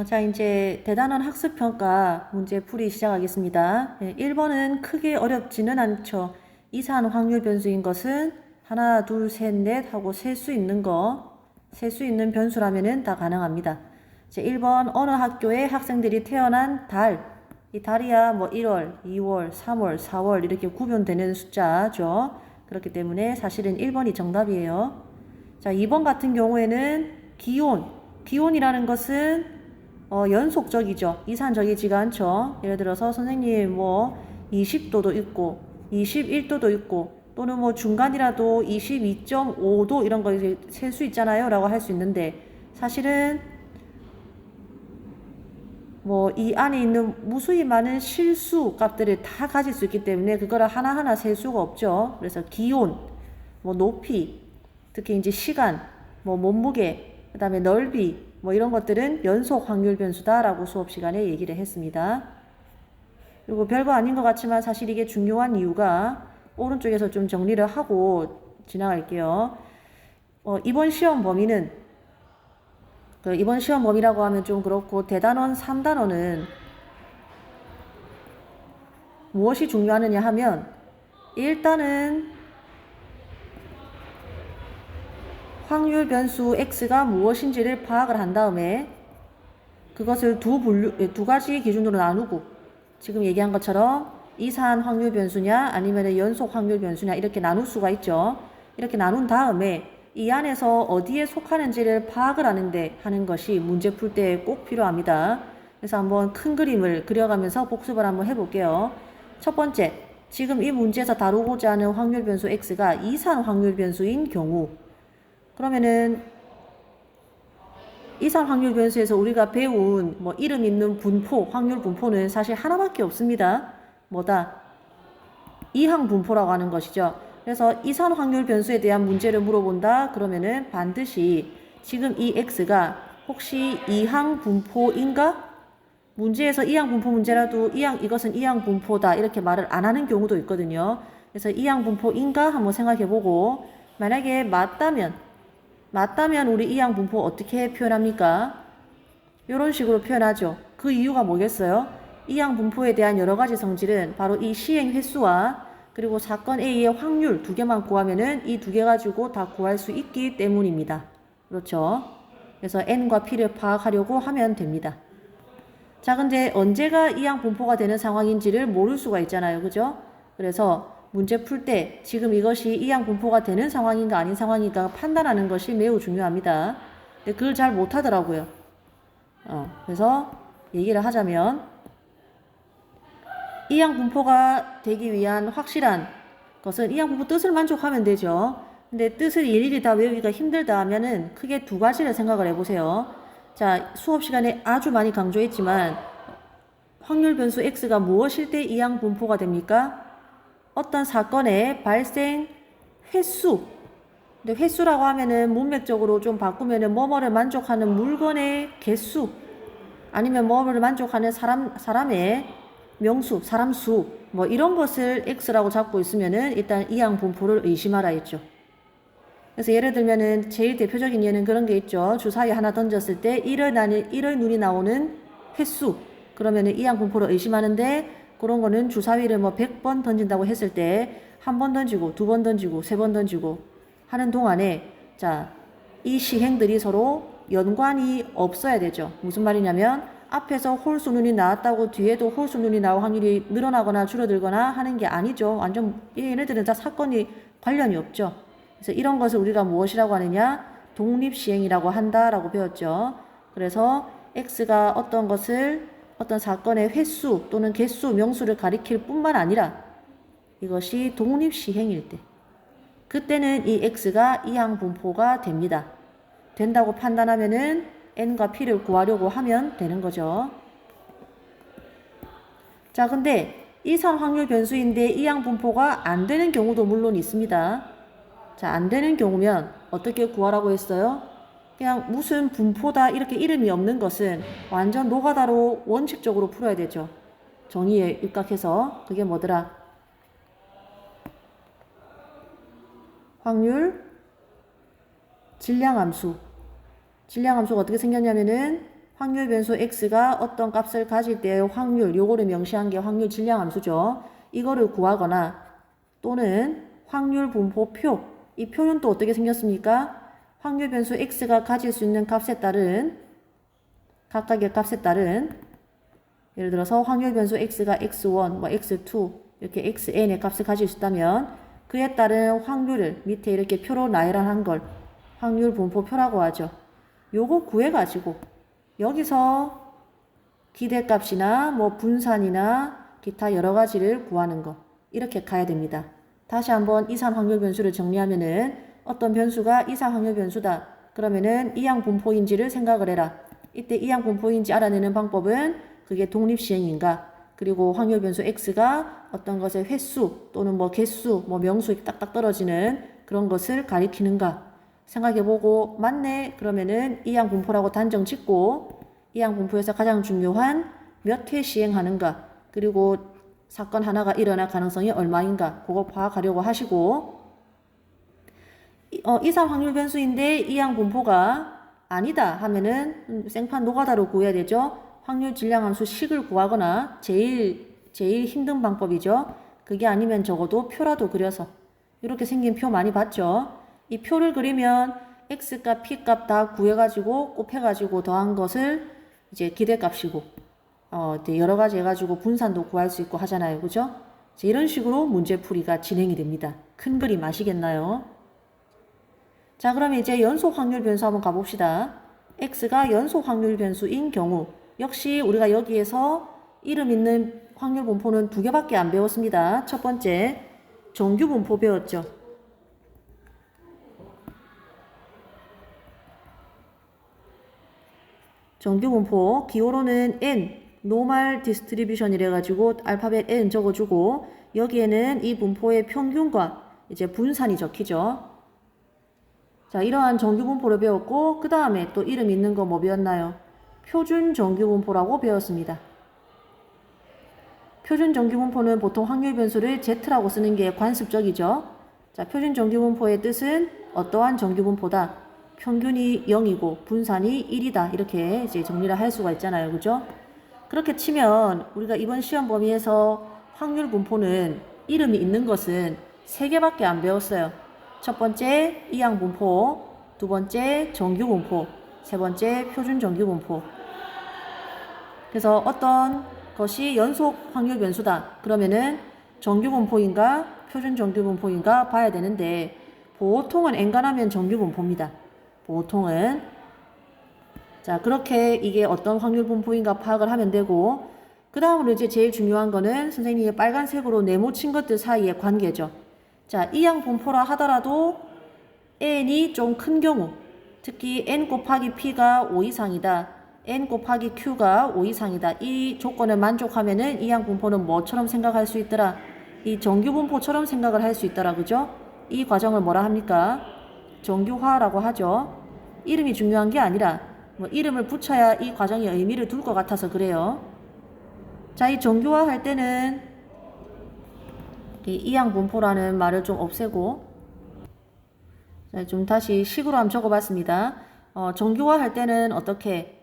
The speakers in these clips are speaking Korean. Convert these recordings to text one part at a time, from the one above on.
자, 이제 대단원 학습평가 문제 풀이 시작하겠습니다. 1번은 크게 어렵지는 않죠. 이산 확률 변수인 것은 하나, 둘, 셋, 넷 하고 셀 수 있는 변수라면은 다 가능합니다. 이제 1번 어느 학교에 학생들이 태어난 달, 이 달이야 뭐 1월, 2월, 3월, 4월 이렇게 구분되는 숫자죠. 그렇기 때문에 사실은 1번이 정답이에요. 자, 2번 같은 경우에는 기온이라는 것은 연속적이죠. 이산적이지가 않죠. 예를 들어서 선생님 뭐 20도도 있고 21도도 있고 또는 뭐 중간이라도 22.5도 이런 거 이제 셀 수 있잖아요 라고 할 수 있는데 사실은 뭐 이 안에 있는 무수히 많은 실수 값들을 다 가질 수 있기 때문에 그거를 하나하나 셀 수가 없죠. 그래서 기온, 뭐 높이, 특히 이제 시간, 뭐 몸무게, 그 다음에 넓이 뭐 이런 것들은 연속 확률 변수다라고 수업 시간에 얘기를 했습니다. 그리고 별거 아닌 것 같지만 사실 이게 중요한 이유가 오른쪽에서 좀 정리를 하고 지나갈게요. 이번 시험 범위는 이번 시험 범위라고 하면 좀 그렇고 대단원 3단원은 무엇이 중요하느냐 하면 일단은 확률 변수 x가 무엇인지를 파악을 한 다음에 그것을 두 가지 기준으로 나누고 지금 얘기한 것처럼 이산 확률 변수냐 아니면 연속 확률 변수냐 이렇게 나눌 수가 있죠. 이렇게 나눈 다음에 이 안에서 어디에 속하는지를 파악을 하는 것이 문제 풀 때 꼭 필요합니다. 그래서 한번 큰 그림을 그려가면서 복습을 한번 해볼게요. 첫 번째, 지금 이 문제에서 다루고자 하는 확률 변수 x가 이산 확률 변수인 경우 그러면은 이산 확률 변수에서 우리가 배운 뭐 이름 있는 분포, 확률 분포는 사실 하나밖에 없습니다. 뭐다? 이항 분포라고 하는 것이죠. 그래서 이산 확률 변수에 대한 문제를 물어본다. 그러면은 반드시 지금 이 x가 혹시 이항 분포인가? 문제에서 이항 분포 문제라도 이것은 이항 분포다 이렇게 말을 안 하는 경우도 있거든요. 그래서 이항 분포인가 한번 생각해보고 만약에 맞다면 우리 이항 분포 어떻게 표현합니까? 이런 식으로 표현하죠. 그 이유가 뭐겠어요? 이항 분포에 대한 여러 가지 성질은 바로 이 시행 횟수와 그리고 사건 A의 확률 두 개만 구하면은 이 두 개 가지고 다 구할 수 있기 때문입니다. 그렇죠? 그래서 N과 P를 파악하려고 하면 됩니다. 자, 근데 언제가 이항 분포가 되는 상황인지를 모를 수가 있잖아요. 그죠? 그래서 문제 풀 때 지금 이것이 이항 분포가 되는 상황인가 아닌 상황인가 판단하는 것이 매우 중요합니다. 근데 그걸 잘 못하더라고요. 그래서 얘기를 하자면 이항 분포가 되기 위한 확실한 것은 이항 분포 뜻을 만족하면 되죠. 근데 뜻을 일일이 다 외우기가 힘들다 하면은 크게 두 가지를 생각을 해보세요. 자, 수업 시간에 아주 많이 강조했지만 확률 변수 x가 무엇일 때 이항 분포가 됩니까? 어떤 사건의 발생 횟수. 근데 횟수라고 하면은 문맥적으로 좀 바꾸면은 뭐뭐를 만족하는 물건의 개수 아니면 뭐뭐를 만족하는 사람의 명수, 사람 수, 뭐 이런 것을 x라고 잡고 있으면은 일단 이항 분포를 의심하라 했죠. 그래서 예를 들면은 제일 대표적인 예는 그런 게 있죠. 주사위 하나 던졌을 때 1의 눈이 나오는 횟수. 그러면은 이항 분포를 의심하는데 그런 거는 주사위를 뭐 100번 던진다고 했을 때 한 번 던지고 두 번 던지고 세 번 던지고 하는 동안에 자, 이 시행들이 서로 연관이 없어야 되죠. 무슨 말이냐면 앞에서 홀수 눈이 나왔다고 뒤에도 홀수 눈이 나올 확률이 늘어나거나 줄어들거나 하는 게 아니죠. 완전 얘네들은 다 사건이 관련이 없죠. 그래서 이런 것을 우리가 무엇이라고 하느냐? 독립시행이라고 한다라고 배웠죠. 그래서 x가 어떤 사건의 횟수 또는 개수, 명수를 가리킬 뿐만 아니라 이것이 독립시행일 때 그때는 이 x가 이항 분포가 됩니다. 된다고 판단하면은 n과 p를 구하려고 하면 되는 거죠. 자, 근데 이산 확률 변수인데 이항 분포가 안 되는 경우도 물론 있습니다. 자, 안 되는 경우면 어떻게 구하라고 했어요? 그냥 무슨 분포다 이렇게 이름이 없는 것은 완전 노가다로 원칙적으로 풀어야 되죠. 정의에 입각해서 그게 뭐더라? 확률, 질량함수. 질량함수가 어떻게 생겼냐면은 확률 변수 x가 어떤 값을 가질 때의 확률, 요거를 명시한 게 확률 질량함수죠. 이거를 구하거나 또는 확률 분포표, 이 표는 또 어떻게 생겼습니까? 확률 변수 x가 가질 수 있는 값에 따른 각각의 값에 따른 예를 들어서 확률 변수 x가 x1, 뭐 x2 이렇게 xn의 값을 가질 수 있다면 그에 따른 확률을 밑에 이렇게 표로 나열한 걸 확률 분포표라고 하죠. 요거 구해가지고 여기서 기대값이나 뭐 분산이나 기타 여러 가지를 구하는 거 이렇게 가야 됩니다. 다시 한번 이상 확률 변수를 정리하면은 어떤 변수가 이상 확률 변수다. 그러면은 이항 분포인지를 생각을 해라. 이때 이항 분포인지 알아내는 방법은 그게 독립시행인가 그리고 확률 변수 x가 어떤 것의 횟수 또는 뭐 개수 뭐 명수 딱딱 떨어지는 그런 것을 가리키는가 생각해보고 맞네 그러면은 이항 분포라고 단정 짓고 이항 분포에서 가장 중요한 몇 회 시행하는가 그리고 사건 하나가 일어날 가능성이 얼마인가 그거 파악하려고 하시고 이상 확률 변수인데 이항 분포가 아니다 하면은 생판 노가다로 구해야 되죠. 확률 질량함수 식을 구하거나 제일 힘든 방법이죠. 그게 아니면 적어도 표라도 그려서 이렇게 생긴 표 많이 봤죠. 이 표를 그리면 x값, p값 다 구해가지고 곱해가지고 더한 것을 이제 기대값이고 여러 가지 해가지고 분산도 구할 수 있고 하잖아요. 그죠? 이런 식으로 문제풀이가 진행이 됩니다. 큰 그림 아시겠나요? 자, 그러면 이제 연속 확률 변수 한번 가봅시다. x가 연속 확률 변수인 경우 역시 우리가 여기에서 이름 있는 확률 분포는 두 개밖에 안 배웠습니다. 첫 번째 정규 분포 배웠죠. 정규 분포 기호로는 n 노멀 디스트리뷰션이래 가지고 알파벳 n 적어주고 여기에는 이 분포의 평균과 이제 분산이 적히죠. 자, 이러한 정규 분포를 배웠고 그 다음에 또 이름 있는 거 뭐 배웠나요? 표준 정규 분포라고 배웠습니다. 표준 정규 분포는 보통 확률 변수를 Z라고 쓰는 게 관습적이죠. 자, 표준 정규 분포의 뜻은 어떠한 정규 분포다. 평균이 0이고 분산이 1이다. 이렇게 이제 정리를 할 수가 있잖아요. 그죠? 그렇게 치면 우리가 이번 시험 범위에서 확률 분포는 이름이 있는 것은 3개밖에 안 배웠어요. 첫 번째 이항 분포, 두 번째 정규 분포, 세 번째 표준 정규 분포. 그래서 어떤 것이 연속 확률 변수다. 그러면은 정규 분포인가 표준 정규 분포인가 봐야 되는데 보통은 엔간하면 정규 분포입니다. 보통은 자 그렇게 이게 어떤 확률 분포인가 파악을 하면 되고 그 다음으로 이제 제일 중요한 거는 선생님이 빨간색으로 네모친 것들 사이의 관계죠. 자 이항 분포라 하더라도 n이 좀 큰 경우 특히 n 곱하기 p가 5 이상이다. n 곱하기 q가 5 이상이다. 이 조건을 만족하면은 이항 분포는 뭐처럼 생각할 수 있더라? 이 정규 분포처럼 생각을 할 수 있더라. 그죠? 이 과정을 뭐라 합니까? 정규화라고 하죠. 이름이 중요한 게 아니라 뭐 이름을 붙여야 이 과정이 의미를 둘 것 같아서 그래요. 자, 이 정규화 할 때는 이 이항 분포라는 말을 좀 없애고 자, 좀 다시 식으로 한번 적어봤습니다. 정규화 할 때는 어떻게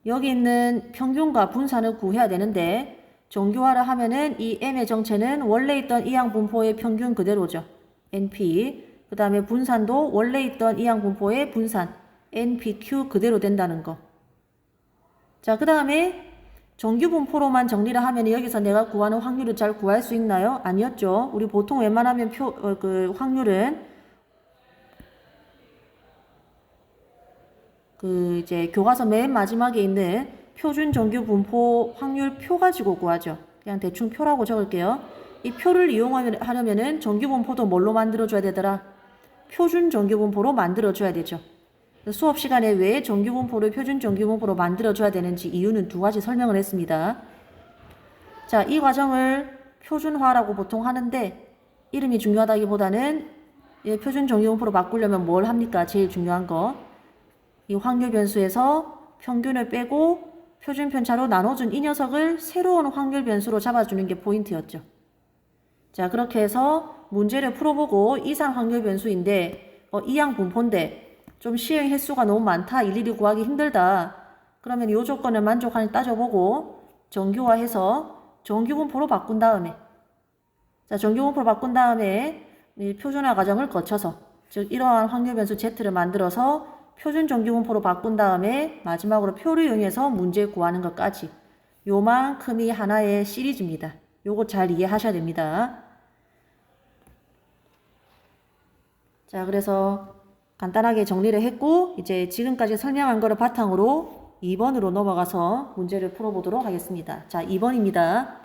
여기 있는 평균과 분산을 구해야 되는데 정규화를 하면은 이 m의 정체는 원래 있던 이항 분포의 평균 그대로죠. np 그 다음에 분산도 원래 있던 이항 분포의 분산 npq 그대로 된다는 거. 자, 그 다음에 정규 분포로만 정리를 하면 여기서 내가 구하는 확률을 잘 구할 수 있나요? 아니었죠. 우리 보통 웬만하면 그 확률은 그 이제 교과서 맨 마지막에 있는 표준 정규 분포 확률 표 가지고 구하죠. 그냥 대충 표라고 적을게요. 이 표를 이용하려면은 정규 분포도 뭘로 만들어줘야 되더라? 표준 정규 분포로 만들어줘야 되죠. 수업 시간에 왜 정규 분포를 표준 정규 분포로 만들어줘야 되는지 이유는 두 가지 설명을 했습니다. 자, 이 과정을 표준화라고 보통 하는데 이름이 중요하다기보다는 표준 정규 분포로 바꾸려면 뭘 합니까? 제일 중요한 거. 이 확률 변수에서 평균을 빼고 표준 편차로 나눠준 이 녀석을 새로운 확률 변수로 잡아주는 게 포인트였죠. 자, 그렇게 해서 문제를 풀어보고 이상 확률 변수인데 이항 분포인데 좀 시행 횟수가 너무 많다. 일일이 구하기 힘들다. 그러면 이 조건을 만족하는지 따져보고 정규화해서 정규분포로 바꾼 다음에 자, 정규분포로 바꾼 다음에 이 표준화 과정을 거쳐서 즉 이러한 확률 변수 Z를 만들어서 표준 정규분포로 바꾼 다음에 마지막으로 표를 이용해서 문제 구하는 것까지 요만큼이 하나의 시리즈입니다. 요거 잘 이해하셔야 됩니다. 자, 그래서 간단하게 정리를 했고 이제 지금까지 설명한 거를 바탕으로 2번으로 넘어가서 문제를 풀어보도록 하겠습니다. 자, 2번입니다.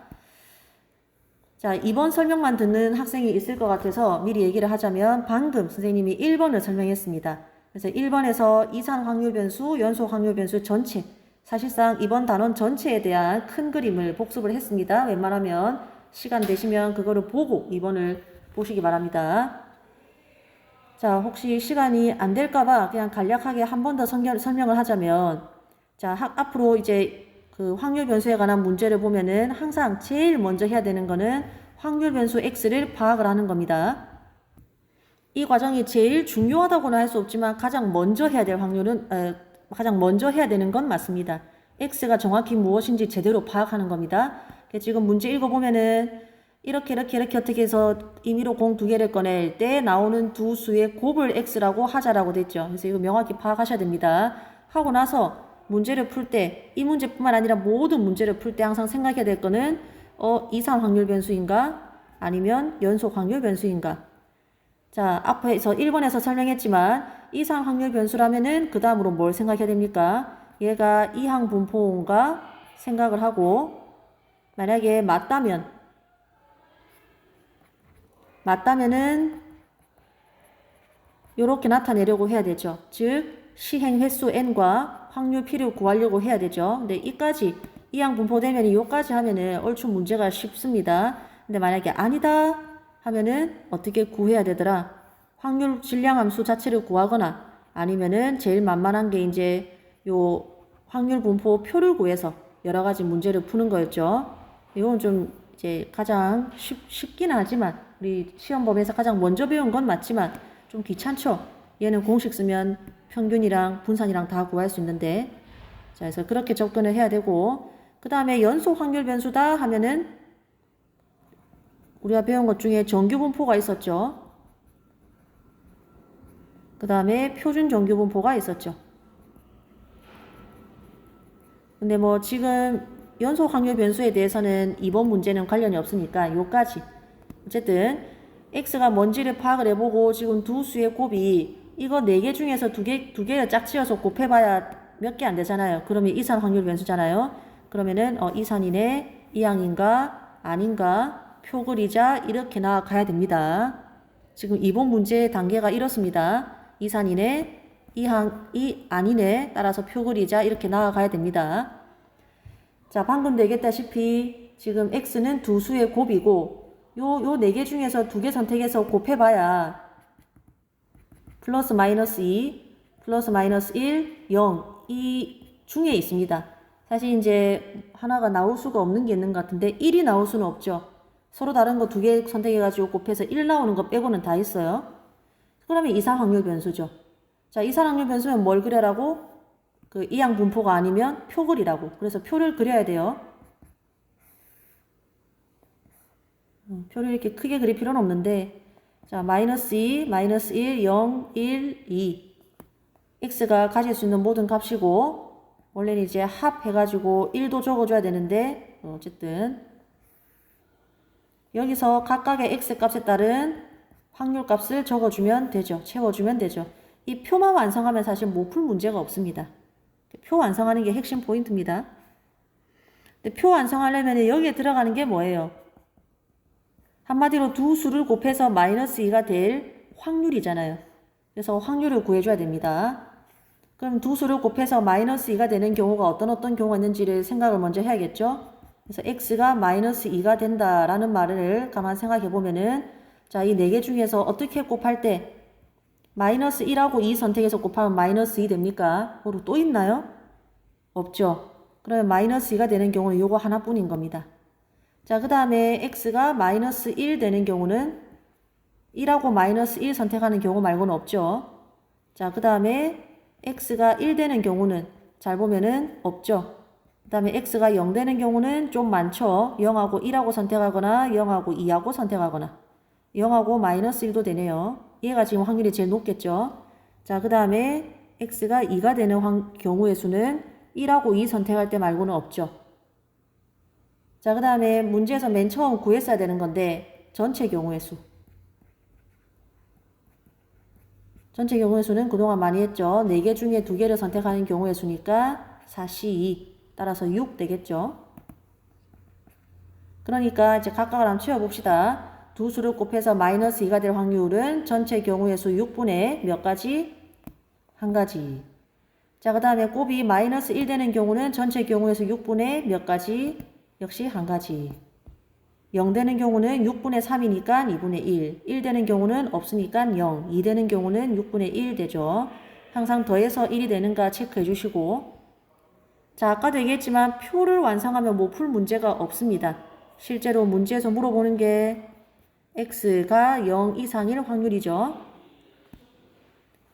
자, 2번 설명만 듣는 학생이 있을 것 같아서 미리 얘기를 하자면 방금 선생님이 1번을 설명했습니다. 그래서 1번에서 이산 확률 변수, 연속 확률 변수 전체 사실상 이번 단원 전체에 대한 큰 그림을 복습을 했습니다. 웬만하면 시간 되시면 그거를 보고 2번을 보시기 바랍니다. 자, 혹시 시간이 안 될까봐 그냥 간략하게 한 번 더 설명을 하자면 자, 앞으로 이제 그 확률 변수에 관한 문제를 보면은 항상 제일 먼저 해야 되는 거는 확률 변수 X를 파악을 하는 겁니다. 이 과정이 제일 중요하다고는 할 수 없지만 가장 먼저 해야 될 가장 먼저 해야 되는 건 맞습니다. X가 정확히 무엇인지 제대로 파악하는 겁니다. 지금 문제 읽어보면은 이렇게 어떻게 해서 임의로 공 두 개를 꺼낼 때 나오는 두 수의 곱을 X라고 하자라고 됐죠. 그래서 이거 명확히 파악하셔야 됩니다. 하고 나서 문제를 풀 때 이 문제뿐만 아니라 모든 문제를 풀 때 항상 생각해야 될 거는 이산 확률 변수인가 아니면 연속 확률 변수인가. 자, 앞에서 1번에서 설명했지만 이산 확률 변수라면은 그 다음으로 뭘 생각해야 됩니까? 얘가 이항 분포인가 생각을 하고 만약에 맞다면은 요렇게 나타내려고 해야 되죠. 즉 시행 횟수 n과 확률 P를 구하려고 해야 되죠. 근데 이까지 이항 분포되면 요까지 하면은 얼추 문제가 쉽습니다. 근데 만약에 아니다 하면은 어떻게 구해야 되더라? 확률 질량 함수 자체를 구하거나 아니면은 제일 만만한 게 이제 요 확률 분포 표를 구해서 여러 가지 문제를 푸는 거였죠. 이건 좀 이제 가장 쉽긴 하지만 우리 시험범위에서 가장 먼저 배운 건 맞지만 좀 귀찮죠. 얘는 공식 쓰면 평균이랑 분산이랑 다 구할 수 있는데 자, 그래서 그렇게 접근을 해야 되고 그 다음에 연속 확률 변수다 하면은 우리가 배운 것 중에 정규 분포가 있었죠. 그 다음에 표준 정규 분포가 있었죠. 근데 뭐 지금 연속 확률 변수에 대해서는 이번 문제는 관련이 없으니까 요까지 어쨌든 X가 뭔지를 파악을 해보고 지금 두 수의 곱이 이거 4개 중에서 두 개를 짝지어서 곱해봐야 몇 개 안 되잖아요. 그러면 이산 확률 변수잖아요. 그러면은 이산이네, 이항인가, 아닌가, 표 그리자 이렇게 나가야 됩니다. 지금 이번 문제의 단계가 이렇습니다. 이산이네, 이항이 아니네 따라서 표 그리자 이렇게 나가야 됩니다. 자, 방금 얘기했다시피 지금 X는 두 수의 곱이고 요 4개 중에서 2개 선택해서 곱해봐야 플러스 마이너스 2, 플러스 마이너스 1, 0 이 중에 있습니다. 사실 이제 하나가 나올 수가 없는 게 있는 것 같은데 1이 나올 수는 없죠. 서로 다른 거 2개 선택해가지고 곱해서 1 나오는 거 빼고는 다 있어요. 그러면 이산 확률 변수죠. 자, 이산 확률 변수면 뭘 그려라고? 그 이항 분포가 아니면 표 그리라고. 그래서 표를 그려야 돼요. 표를 이렇게 크게 그릴 필요는 없는데 자, 마이너스 2, 마이너스 1, 0, 1, 2 X가 가질 수 있는 모든 값이고 원래는 이제 합해가지고 1도 적어줘야 되는데 어쨌든 여기서 각각의 X 값에 따른 확률 값을 적어주면 되죠. 채워주면 되죠. 이 표만 완성하면 사실 못 풀 문제가 없습니다. 표 완성하는 게 핵심 포인트입니다. 근데 표 완성하려면 여기에 들어가는 게 뭐예요? 한마디로 두 수를 곱해서 마이너스 2가 될 확률이잖아요. 그래서 확률을 구해줘야 됩니다. 그럼 두 수를 곱해서 마이너스 2가 되는 경우가 어떤 경우가 있는지를 생각을 먼저 해야겠죠. 그래서 x가 마이너스 2가 된다라는 말을 가만 생각해 보면은 자, 이 4개 중에서 어떻게 곱할 때 마이너스 1하고 2 선택해서 곱하면 마이너스 2 됩니까? 뭐로 또 있나요? 없죠. 그러면 마이너스 2가 되는 경우는 요거 하나뿐인 겁니다. 자, 그 다음에 x가 마이너스 1 되는 경우는 1하고 마이너스 1 선택하는 경우 말고는 없죠. 자, 그 다음에 x가 1 되는 경우는 잘 보면은 없죠. 그 다음에 x가 0 되는 경우는 좀 많죠. 0하고 1하고 선택하거나 0하고 2하고 선택하거나 0하고 마이너스 1도 되네요. 얘가 지금 확률이 제일 높겠죠. 자, 그 다음에 x가 2가 되는 경우의 수는 1하고 2 선택할 때 말고는 없죠. 자, 그 다음에 문제에서 맨 처음 구했어야 되는 건데 전체 경우의 수. 전체 경우의 수는 그동안 많이 했죠. 4개 중에 2개를 선택하는 경우의 수니까 4C2 따라서 6 되겠죠. 그러니까 이제 각각을 한번 채워봅시다. 두 수를 곱해서 마이너스 2가 될 확률은 전체 경우의 수 6분의 몇 가지? 한 가지. 자, 그 다음에 곱이 마이너스 1 되는 경우는 전체 경우의 수 6분의 몇 가지? 역시 한 가지. 0 되는 경우는 6분의 3이니까 2분의 1. 1 되는 경우는 없으니까 0. 2 되는 경우는 6분의 1 되죠. 항상 더해서 1이 되는가 체크해 주시고. 자, 아까도 얘기했지만 표를 완성하면 뭐 풀 문제가 없습니다. 실제로 문제에서 물어보는 게 x가 0 이상일 확률이죠.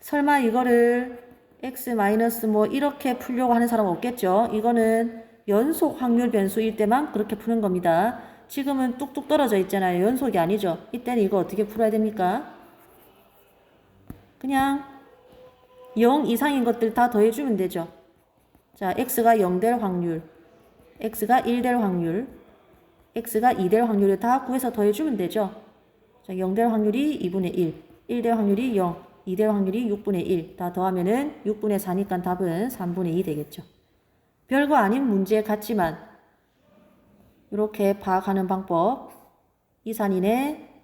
설마 이거를 x 마이너스 뭐 이렇게 풀려고 하는 사람 없겠죠. 이거는 연속 확률 변수일 때만 그렇게 푸는 겁니다. 지금은 뚝뚝 떨어져 있잖아요. 연속이 아니죠. 이때는 이거 어떻게 풀어야 됩니까? 그냥 0 이상인 것들 다 더해주면 되죠. 자, x가 0 될 확률, x가 1 될 확률, x가 2 될 확률을 다 구해서 더해주면 되죠. 자, 0 될 확률이 2분의 1, 1 될 확률이 0, 2 될 확률이 6분의 1. 다 더하면은 6분의 4니까 답은 3분의 2 되겠죠. 별거 아닌 문제 같지만 이렇게 파악하는 방법. 이산이네,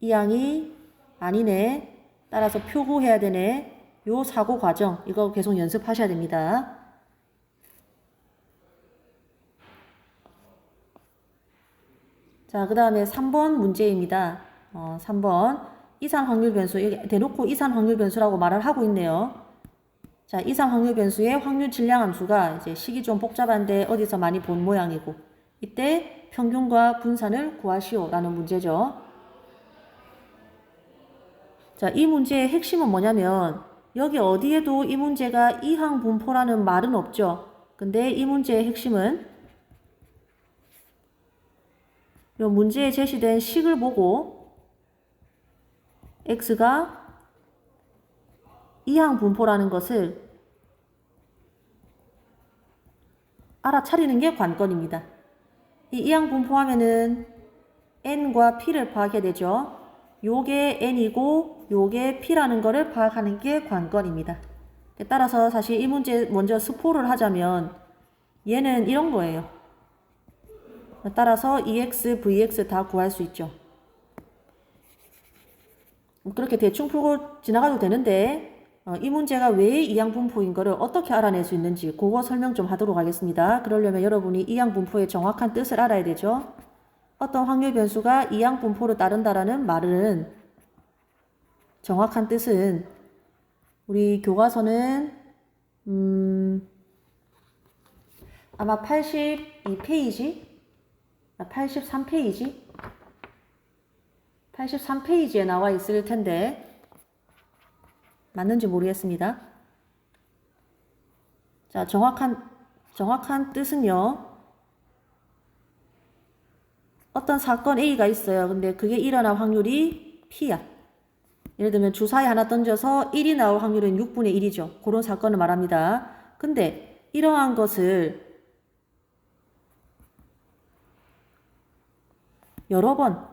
이항이 아니네, 따라서 표구해야 되네. 요 사고 과정 이거 계속 연습하셔야 됩니다. 자, 그 다음에 3번 문제입니다. 3번 이산 확률 변수, 여기 대놓고 이산 확률 변수라고 말을 하고 있네요. 자, 이산 확률 변수의 확률 질량 함수가 이제 식이 좀 복잡한데 어디서 많이 본 모양이고, 이때 평균과 분산을 구하시오 라는 문제죠. 자, 이 문제의 핵심은 뭐냐면 여기 어디에도 이 문제가 이항분포라는 말은 없죠. 근데 이 문제의 핵심은 이 문제에 제시된 식을 보고 x가 이항분포라는 것을 알아차리는 게 관건입니다. 이 이항분포하면은 n과 p를 파악해야 되죠. 요게 n이고 요게 p라는 거를 파악하는 게 관건입니다. 따라서 사실 이 문제 먼저 스포를 하자면 얘는 이런 거예요. 따라서 EX, VX 다 구할 수 있죠. 그렇게 대충 풀고 지나가도 되는데 이 문제가 왜 이항분포인 거를 어떻게 알아낼 수 있는지 그거 설명 좀 하도록 하겠습니다. 그러려면 여러분이 이항분포의 정확한 뜻을 알아야 되죠. 어떤 확률 변수가 이항분포를 따른다라는 말은 정확한 뜻은 우리 교과서는 아마 82페이지? 83페이지? 83페이지에 나와 있을 텐데 맞는지 모르겠습니다. 자, 정확한 뜻은요. 어떤 사건 A가 있어요. 근데 그게 일어날 확률이 P야. 예를 들면 주사위 하나 던져서 1이 나올 확률은 6분의 1이죠. 그런 사건을 말합니다. 근데 이러한 것을 여러 번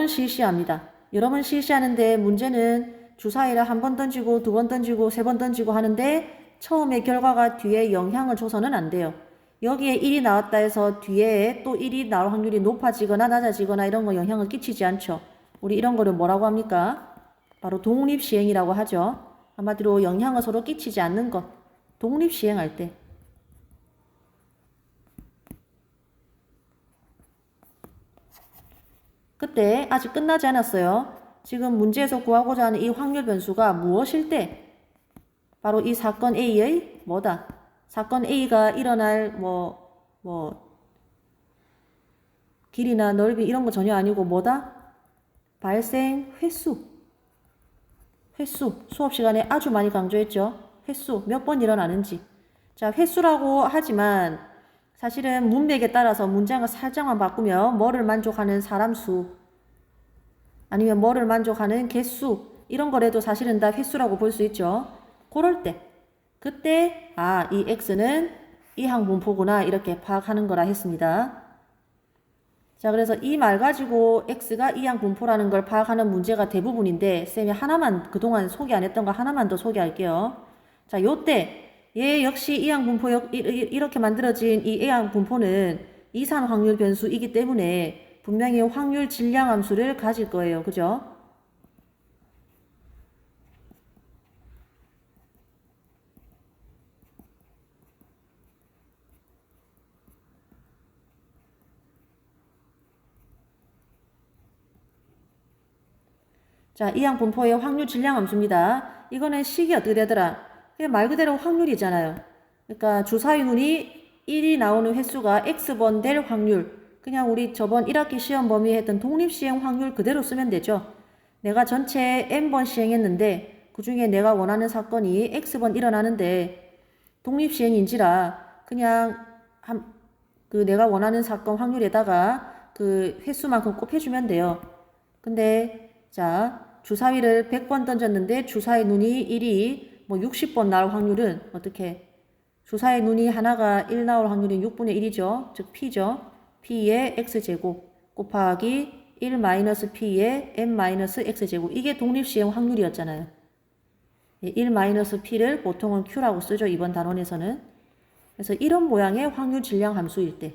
실시합니다. 여러 번 실시하는데 문제는 주사위를 한 번 던지고 두 번 던지고 세 번 던지고 하는데 처음에 결과가 뒤에 영향을 줘서는 안 돼요. 여기에 1이 나왔다 해서 뒤에 또 1이 나올 확률이 높아지거나 낮아지거나 이런 거 영향을 끼치지 않죠. 우리 이런 거를 뭐라고 합니까? 바로 독립시행이라고 하죠. 한마디로 영향을 서로 끼치지 않는 것. 독립시행할 때. 그때 아직 끝나지 않았어요. 지금 문제에서 구하고자 하는 이 확률 변수가 무엇일 때 바로 이 사건 A의 뭐다? 사건 A가 일어날 길이나 넓이 이런 거 전혀 아니고 뭐다? 발생 횟수. 횟수, 수업 시간에 아주 많이 강조했죠. 횟수, 몇 번 일어나는지. 자, 횟수라고 하지만 사실은 문맥에 따라서 문장을 살짝만 바꾸면 뭐를 만족하는 사람 수, 아니면 뭐를 만족하는 개수, 이런 거라도 사실은 다 횟수라고 볼 수 있죠. 그럴 때, 그때 이 x는 이항 분포구나 이렇게 파악하는 거라 했습니다. 자, 그래서 이 말 가지고 x가 이항 분포라는 걸 파악하는 문제가 대부분인데 쌤이 하나만 그동안 소개 안 했던 거 하나만 더 소개할게요. 자, 요때 얘 역시 이항 분포 이렇게 만들어진 이 이항 분포는 이산 확률 변수이기 때문에 분명히 확률 질량 함수를 가질 거예요. 그죠? 자, 이항 분포의 확률 질량 함수입니다. 이거는 식이 어떻게 되더라? 그냥 말 그대로 확률이잖아요. 그러니까 주사위 눈이 1이 나오는 횟수가 x번 될 확률. 그냥 우리 저번 1학기 시험 범위에 했던 독립시행 확률 그대로 쓰면 되죠. 내가 전체 n번 시행했는데 그 중에 내가 원하는 사건이 x번 일어나는데 독립시행인지라 그냥 내가 원하는 사건 확률에다가 그 횟수만큼 곱해주면 돼요. 근데 자, 주사위를 100번 던졌는데 주사위 눈이 1이 뭐 60번 나올 확률은 어떻게? 주사위 눈이 하나가 1 나올 확률은 6분의 1이죠. 즉 p죠. p의 x제곱 곱하기 1 마이너스 p의 n 마이너스 x제곱. 이게 독립시행 확률이었잖아요. 1 마이너스 p를 보통은 q라고 쓰죠. 이번 단원에서는. 그래서 이런 모양의 확률 질량 함수일 때.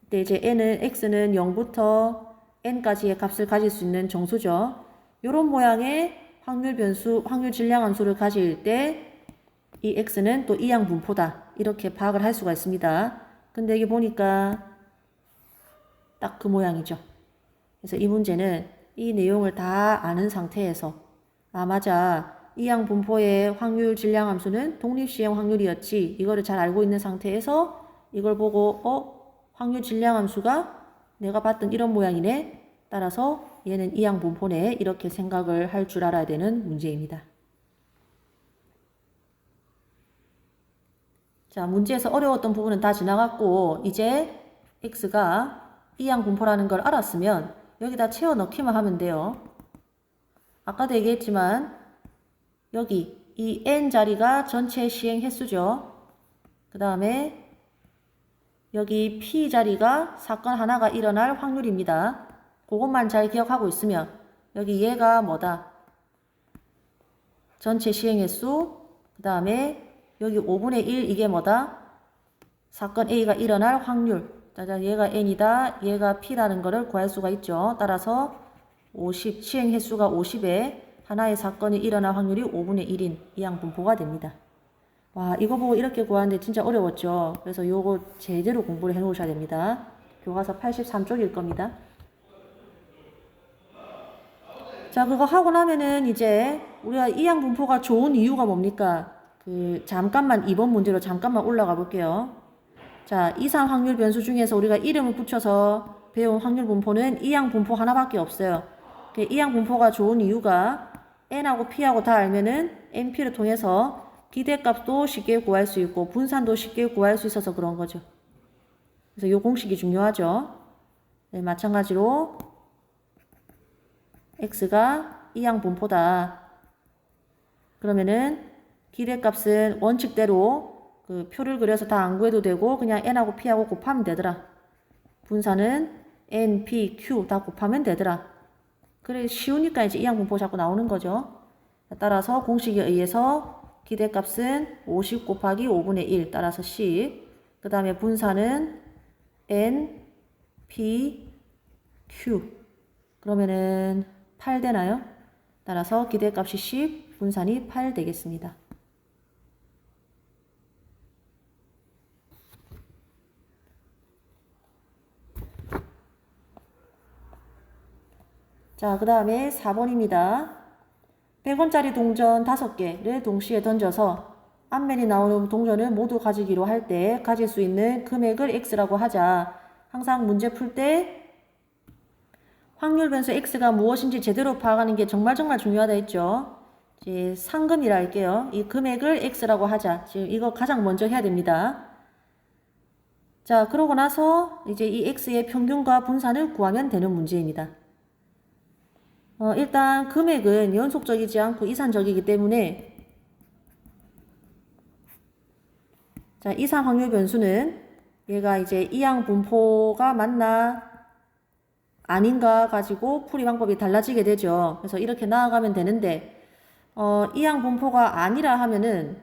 그때 이제 x는 0부터 n까지의 값을 가질 수 있는 정수죠. 이런 모양의 확률 변수, 확률 질량 함수를 가질 때 이 x는 또 이항 분포다. 이렇게 파악을 할 수가 있습니다. 근데 여기 보니까 딱 그 모양이죠. 그래서 이 문제는 이 내용을 다 아는 상태에서 맞아. 이항 분포의 확률 질량 함수는 독립시행 확률이었지. 이거를 잘 알고 있는 상태에서 이걸 보고 확률 질량 함수가 내가 봤던 이런 모양이네. 따라서 얘는 이항 분포네. 이렇게 생각을 할 줄 알아야 되는 문제입니다. 자, 문제에서 어려웠던 부분은 다 지나갔고 이제 x가 이항 분포라는 걸 알았으면 여기다 채워 넣기만 하면 돼요. 아까도 얘기했지만 여기 이 n 자리가 전체 시행 횟수죠. 그 다음에 여기 p 자리가 사건 하나가 일어날 확률입니다. 그것만 잘 기억하고 있으면 여기 얘가 뭐다? 전체 시행 횟수. 그 다음에 여기 5분의 1 이게 뭐다? 사건 A가 일어날 확률. 짜잔, 얘가 n이다. 얘가 p라는 거를 구할 수가 있죠. 따라서 50, 시행 횟수가 50에 하나의 사건이 일어날 확률이 5분의 1인 이항 분포가 됩니다. 와, 이거 보고 이렇게 구하는데 진짜 어려웠죠. 그래서 요거 제대로 공부를 해 놓으셔야 됩니다. 교과서 83쪽일 겁니다. 자, 그거 하고 나면은 이제 우리가 이항 분포가 좋은 이유가 뭡니까? 잠깐만 이번 문제로 잠깐만 올라가 볼게요. 자, 이상 확률 변수 중에서 우리가 이름을 붙여서 배운 확률 분포는 이항 분포 하나밖에 없어요. 이항 분포가 좋은 이유가 n하고 p하고 다 알면은 np를 통해서 기대값도 쉽게 구할 수 있고 분산도 쉽게 구할 수 있어서 그런 거죠. 그래서 이 공식이 중요하죠. 네, 마찬가지로 x가 이항 분포다. 그러면은 기대값은 원칙대로 그 표를 그려서 다 안 구해도 되고 그냥 n하고 p하고 곱하면 되더라. 분산은 n, p, q 다 곱하면 되더라. 그래 쉬우니까 이제 이항 분포 자꾸 나오는 거죠. 따라서 공식에 의해서 기대값은 50 곱하기 5분의 1 따라서 10. 그 다음에 분산은 n, p, q. 그러면은 8 되나요? 따라서 기대값이 10, 분산이 8 되겠습니다. 자, 그 다음에 4번입니다. 100원짜리 동전 5개를 동시에 던져서 앞면이 나오는 동전을 모두 가지기로 할 때 가질 수 있는 금액을 x라고 하자. 항상 문제 풀 때 확률 변수 x가 무엇인지 제대로 파악하는 게 정말 중요하다 했죠. 이제 상금이라 할게요. 이 금액을 x라고 하자. 지금 이거 가장 먼저 해야 됩니다. 자, 그러고 나서 이제 이 x의 평균과 분산을 구하면 되는 문제입니다. 일단 금액은 연속적이지 않고 이산적이기 때문에 자, 이상 확률 변수는 얘가 이제 이항 분포가 맞나 아닌가 가지고 풀이 방법이 달라지게 되죠. 그래서 이렇게 나아가면 되는데 이항 분포가 아니라 하면은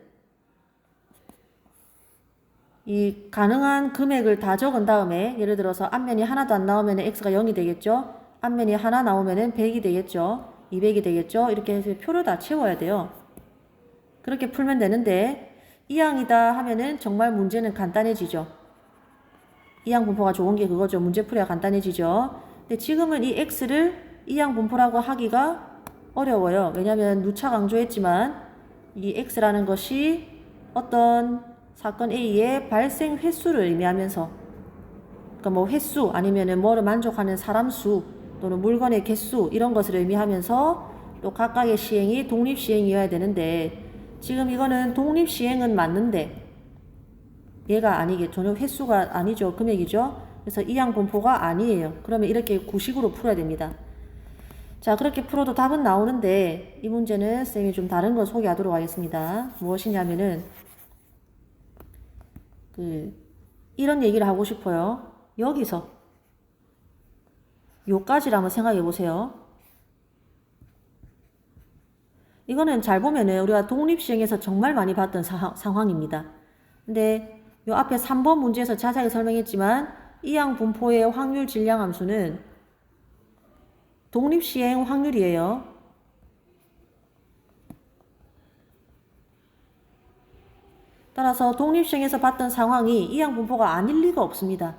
이 가능한 금액을 다 적은 다음에 예를 들어서 앞면이 하나도 안 나오면 x가 0이 되겠죠. 앞면이 하나 나오면 100이 되겠죠. 200이 되겠죠. 이렇게 해서 표를 다 채워야 돼요. 그렇게 풀면 되는데 이항이다 하면은 정말 문제는 간단해지죠. 이항 분포가 좋은 게 그거죠. 문제풀이가 간단해지죠. 근데 지금은 이 x를 이항 분포라고 하기가 어려워요. 왜냐하면 누차 강조했지만 이 x라는 것이 어떤 사건 A의 발생 횟수를 의미하면서 그러니까 뭐 횟수 아니면은 뭐를 만족하는 사람 수 또는 물건의 개수 이런 것을 의미하면서 또 각각의 시행이 독립시행이어야 되는데 지금 이거는 독립시행은 맞는데 얘가 아니게 전혀 횟수가 아니죠. 금액이죠. 그래서 이항 분포가 아니에요. 그러면 이렇게 구식으로 풀어야 됩니다. 자, 그렇게 풀어도 답은 나오는데 이 문제는 쌤이 좀 다른 걸 소개하도록 하겠습니다. 무엇이냐면은 이런 얘기를 하고 싶어요. 여기서 요까지를 한번 생각해 보세요. 이거는 잘 보면은 우리가 독립시행에서 정말 많이 봤던 상황입니다. 근데 요 앞에 3번 문제에서 자세하게 설명했지만 이항 분포의 확률 질량 함수는 독립시행 확률이에요. 따라서 독립시행에서 봤던 상황이 이항 분포가 아닐 리가 없습니다.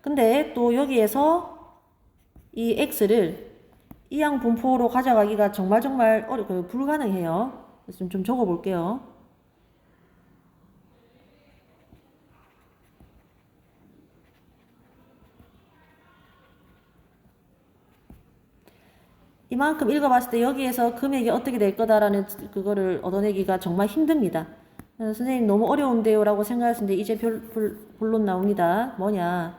근데 또 여기에서 이 x를 이항 분포로 가져가기가 정말 불가능해요. 그래서 좀 적어 볼게요. 이만큼 읽어봤을 때 여기에서 금액이 어떻게 될 거다라는 그거를 얻어내기가 정말 힘듭니다. 선생님 너무 어려운데요 라고 생각했는데 이제 본론 나옵니다. 뭐냐.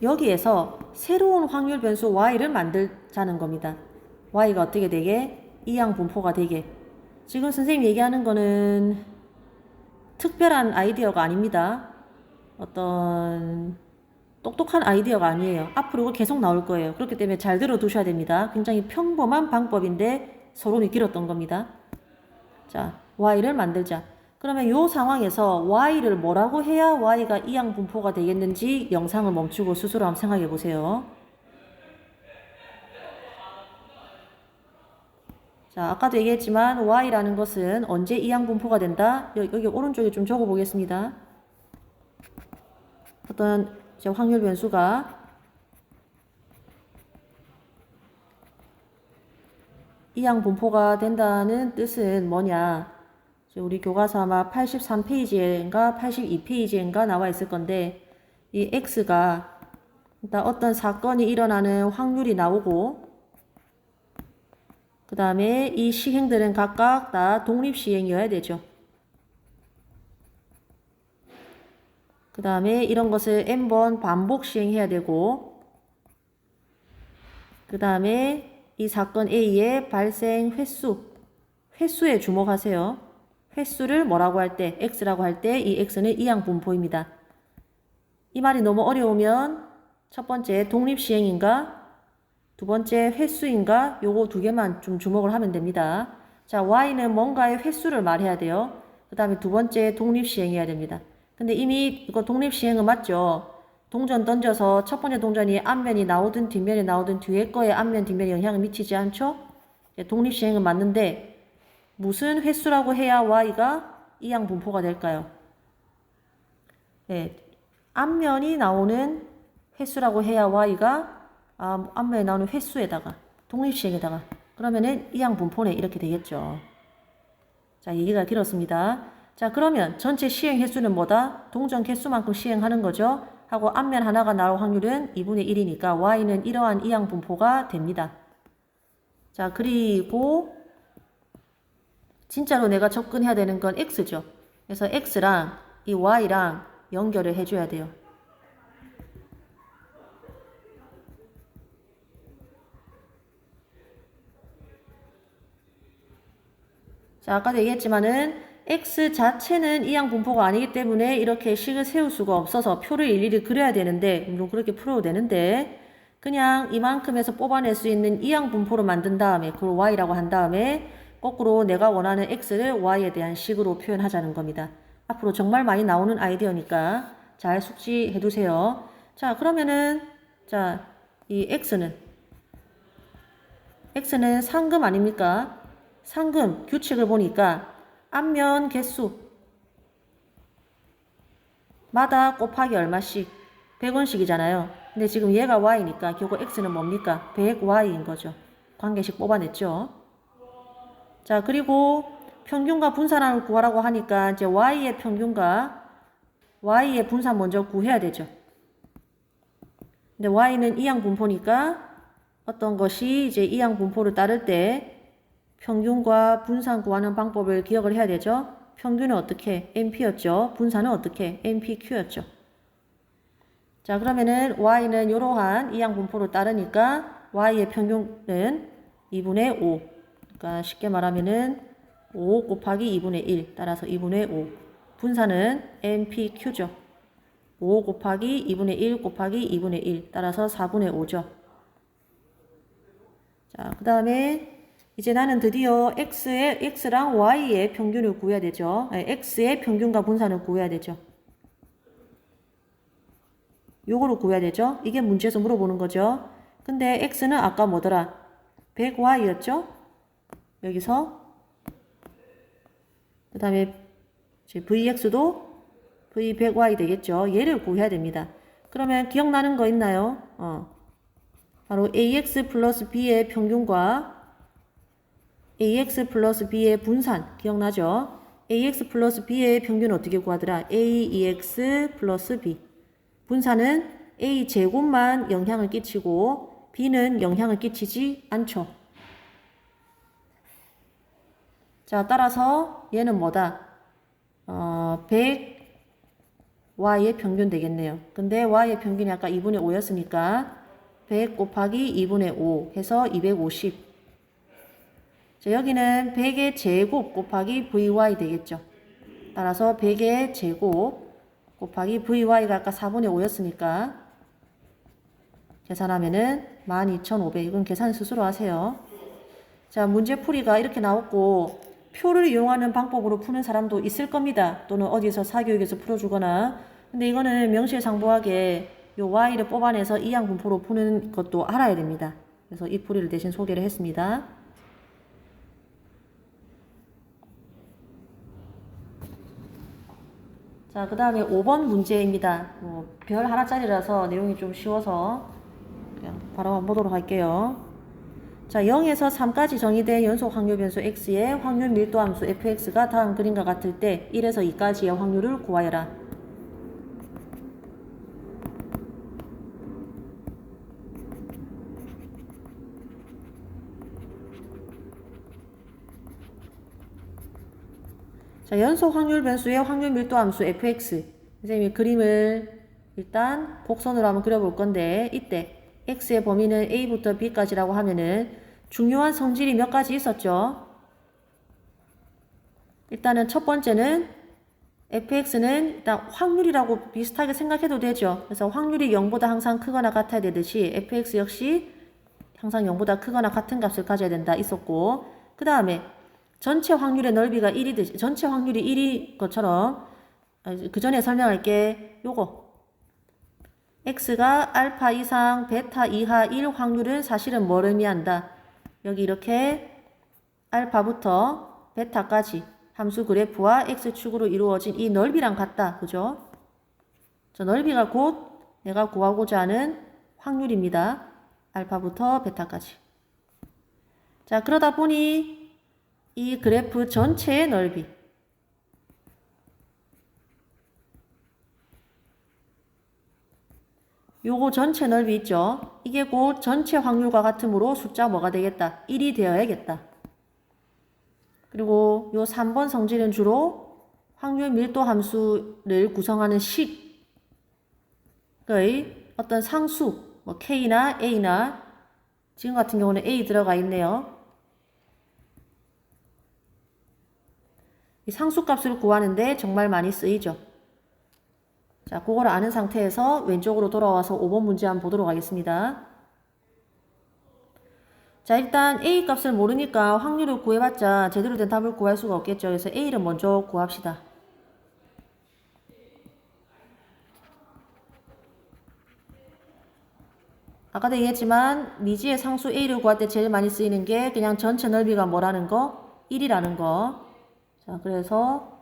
여기에서 새로운 확률 변수 y를 만들자는 겁니다. y가 어떻게 되게? 이항 분포가 되게. 지금 선생님 얘기하는 거는 특별한 아이디어가 아닙니다. 어떤 똑똑한 아이디어가 아니에요. 앞으로 계속 나올 거예요. 그렇기 때문에 잘 들어두셔야 됩니다. 굉장히 평범한 방법인데 서론이 길었던 겁니다. 자, y를 만들자. 그러면 이 상황에서 y를 뭐라고 해야 y가 이항 분포가 되겠는지 영상을 멈추고 스스로 한번 생각해 보세요. 자, 아까도 얘기했지만 y라는 것은 언제 이항 분포가 된다? 여기 오른쪽에 좀 적어 보겠습니다. 어떤 확률 변수가 이항 분포가 된다는 뜻은 뭐냐? 우리 교과서 아마 83페이지인가 82페이지인가 나와 있을 건데 이 x가 일단 어떤 사건이 일어나는 확률이 나오고 그 다음에 이 시행들은 각각 다 독립시행이어야 되죠. 그 다음에 이런 것을 n번 반복 시행해야 되고 그 다음에 이 사건 A의 발생 횟수에 주목하세요. 횟수를 뭐라고 할 때, x라고 할 때 이 x는 이항 분포입니다. 이 말이 너무 어려우면 첫 번째 독립시행인가 두 번째 횟수인가 요거 두 개만 좀 주목을 하면 됩니다. 자, y는 뭔가의 횟수를 말해야 돼요. 그 다음에 두 번째 독립시행해야 됩니다. 근데 이미 이거 독립시행은 맞죠? 동전 던져서 첫 번째 동전이 앞면이 나오든 뒷면이 나오든 뒤에 거에 앞면 뒷면에 영향을 미치지 않죠? 독립시행은 맞는데 무슨 횟수라고 해야 y가 이항 분포가 될까요? 네, 앞면이 나오는 횟수라고 해야 y가 앞면에 나오는 횟수에다가 독립시행에다가 그러면은 이항 분포네 이렇게 되겠죠. 자, 얘기가 길었습니다. 자, 그러면 전체 시행 횟수는 뭐다? 동전 횟수만큼 시행하는 거죠. 하고 앞면 하나가 나올 확률은 2분의 1이니까 y는 이러한 이항 분포가 됩니다. 자, 그리고 진짜로 내가 접근해야 되는 건 x죠. 그래서 x랑 이 y랑 연결을 해줘야 돼요. 자, 아까도 얘기했지만은 x 자체는 이항 분포가 아니기 때문에 이렇게 식을 세울 수가 없어서 표를 일일이 그려야 되는데, 물론 그렇게 풀어도 되는데, 그냥 이만큼에서 뽑아낼 수 있는 이항 분포로 만든 다음에, 그걸 y라고 한 다음에, 거꾸로 내가 원하는 x를 y에 대한 식으로 표현하자는 겁니다. 앞으로 정말 많이 나오는 아이디어니까 잘 숙지해 두세요. 자, 그러면은, 자, 이 x는 상금 아닙니까? 상금 규칙을 보니까 앞면 개수 마다 곱하기 얼마씩 100원씩이잖아요. 근데 지금 얘가 y니까 결국 x는 뭡니까? 100y인 거죠. 관계식 뽑아냈죠. 자, 그리고 평균과 분산을 구하라고 하니까 이제 y의 평균과 y의 분산 먼저 구해야 되죠. 근데 y는 이항 분포니까 어떤 것이 이제 이항 분포를 따를 때 평균과 분산 구하는 방법을 기억을 해야 되죠. 평균은 어떻게? NP였죠. 분산은 어떻게? NPQ였죠. 자, 그러면은 y는 이러한 이항 분포를 따르니까 y의 평균은 2분의 5. 그러니까 쉽게 말하면은 5 곱하기 2분의 1 따라서 2분의 5. 분산은 NPQ죠. 5 곱하기 2분의 1 곱하기 2분의 1 따라서 4분의 5죠. 자, 그 다음에 이제 나는 드디어 x랑 y의 평균을 구해야 되죠. x의 평균과 분산을 구해야 되죠. 요거를 구해야 되죠. 이게 문제에서 물어보는 거죠. 근데 x는 아까 뭐더라? 100y였죠? 여기서 그 다음에 vx도 v100y 되겠죠. 얘를 구해야 됩니다. 그러면 기억나는 거 있나요? 바로 ax 플러스 b의 평균과 ax 플러스 b의 분산 기억나죠? ax 플러스 b의 평균은 어떻게 구하더라? ax 플러스 b. 분산은 a 제곱만 영향을 끼치고 b는 영향을 끼치지 않죠. 자, 따라서 얘는 뭐다? 100y의 평균 되겠네요. 근데 y의 평균이 아까 2분의 5였으니까 100 곱하기 2분의 5 해서 250. 자, 여기는 100의 제곱 곱하기 vy 되겠죠. 따라서 100의 제곱 곱하기 vy가 아까 4분의 5였으니까 계산하면은 12,500. 이건 계산 스스로 하세요. 자, 문제풀이가 이렇게 나왔고 표를 이용하는 방법으로 푸는 사람도 있을 겁니다. 또는 어디서 사교육에서 풀어주거나. 근데 이거는 명시상부하게 요 y를 뽑아내서 이항 분포로 푸는 것도 알아야 됩니다. 그래서 이 풀이를 대신 소개를 했습니다. 자, 그 다음에 5번 문제입니다. 별 하나짜리라서 내용이 좀 쉬워서 그냥 바로 한번 보도록 할게요. 자, 0에서 3까지 정의된 연속 확률 변수 x의 확률 밀도 함수 fx가 다음 그림과 같을 때 1에서 2까지의 확률을 구하여라. 자, 연속 확률 변수의 확률 밀도 함수 fx. 선생님이 그림을 일단 곡선으로 한번 그려볼 건데 이때 x의 범위는 a부터 b까지라고 하면은 중요한 성질이 몇 가지 있었죠. 일단은 첫 번째는 fx는 일단 확률이라고 비슷하게 생각해도 되죠. 그래서 확률이 0보다 항상 크거나 같아야 되듯이 fx 역시 항상 0보다 크거나 같은 값을 가져야 된다 있었고, 그 다음에 전체 확률의 넓이가 1이듯이 전체 확률이 1인 것처럼 그 전에 설명할게. 요거 x가 알파 이상 베타 이하 1 확률은 사실은 뭘 의미한다? 여기 이렇게 알파부터 베타까지 함수 그래프와 x축으로 이루어진 이 넓이랑 같다. 그죠? 저 넓이가 곧 내가 구하고자 하는 확률입니다. 알파부터 베타까지. 자, 그러다 보니 이 그래프 전체의 넓이 요거 전체 넓이 있죠? 이게 곧 전체 확률과 같으므로 숫자 뭐가 되겠다? 1이 되어야겠다. 그리고 요 3번 성질은 주로 확률 밀도 함수를 구성하는 식의 어떤 상수, 뭐 K나 A나 지금 같은 경우는 A 들어가 있네요. 이 상수값을 구하는데 정말 많이 쓰이죠. 자, 그걸 아는 상태에서 왼쪽으로 돌아와서 5번 문제 한번 보도록 하겠습니다. 자, 일단 A 값을 모르니까 확률을 구해봤자 제대로 된 답을 구할 수가 없겠죠. 그래서 A를 먼저 구합시다. 아까도 얘기했지만 미지의 상수 A를 구할 때 제일 많이 쓰이는 게 그냥 전체 넓이가 뭐라는 거? 1이라는 거. 자, 그래서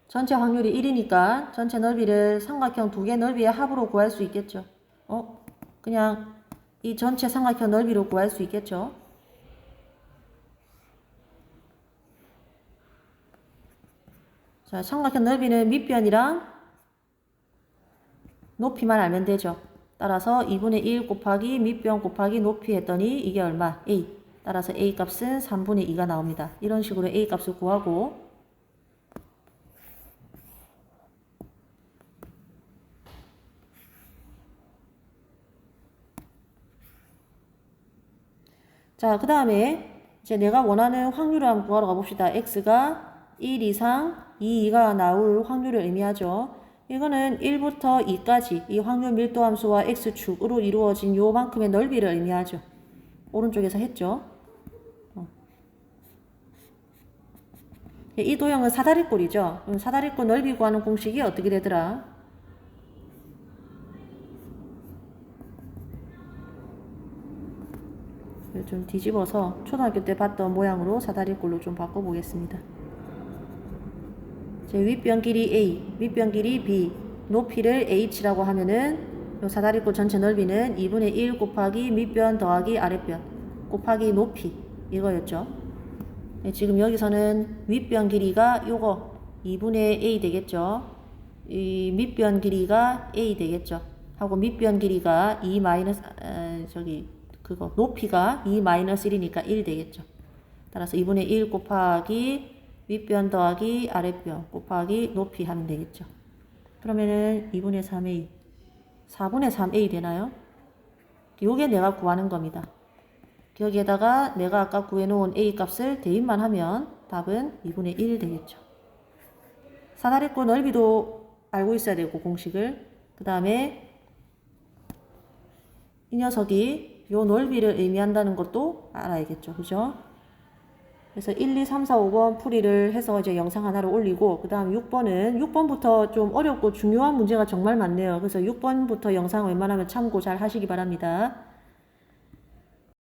전체 확률이 1이니까 전체 넓이를 삼각형 두 개 넓이의 합으로 구할 수 있겠죠. 그냥 이 전체 삼각형 넓이로 구할 수 있겠죠. 자, 삼각형 넓이는 밑변이랑 높이만 알면 되죠. 따라서 2분의 1 곱하기 밑변 곱하기 높이 했더니 이게 얼마? A. 따라서 A 값은 3분의 2가 나옵니다. 이런 식으로 A 값을 구하고 자, 그 다음에 이제 내가 원하는 확률을 한번 구하러 가봅시다. X가 1 이상 2가 나올 확률을 의미하죠. 이거는 1부터 2까지 이 확률 밀도 함수와 X축으로 이루어진 요만큼의 넓이를 의미하죠. 오른쪽에서 했죠. 이 도형은 사다리꼴이죠. 사다리꼴 넓이 구하는 공식이 어떻게 되더라? 좀 뒤집어서 초등학교 때 봤던 모양으로 사다리꼴로 좀 바꿔보겠습니다. 제 윗변 길이 A, 밑변 길이 B, 높이를 H라고 하면은 요 사다리꼴 전체 넓이는 2분의 1 곱하기 밑변 더하기 아랫변 곱하기 높이 이거였죠. 네, 지금 여기서는 윗변 길이가 요거 2분의 A 되겠죠. 이 밑변 길이가 A 되겠죠. 하고 밑변 길이가 2 마이너스 높이가 2 마이너스 1이니까 1 되겠죠. 따라서 2분의 1 곱하기 윗변 더하기 아랫변 곱하기 높이 하면 되겠죠. 그러면은 2분의 3a 4분의 3a 되나요? 요게 내가 구하는 겁니다. 여기에다가 내가 아까 구해놓은 a 값을 대입만 하면 답은 2분의 1 되겠죠. 사다리꼴 넓이도 알고 있어야 되고 공식을 그 다음에 이 녀석이 요 넓이를 의미한다는 것도 알아야겠죠. 그죠? 그래서 1, 2, 3, 4, 5번 풀이를 해서 이제 영상 하나를 올리고 그 다음 6번부터 좀 어렵고 중요한 문제가 정말 많네요. 그래서 6번부터 영상 웬만하면 참고 잘 하시기 바랍니다.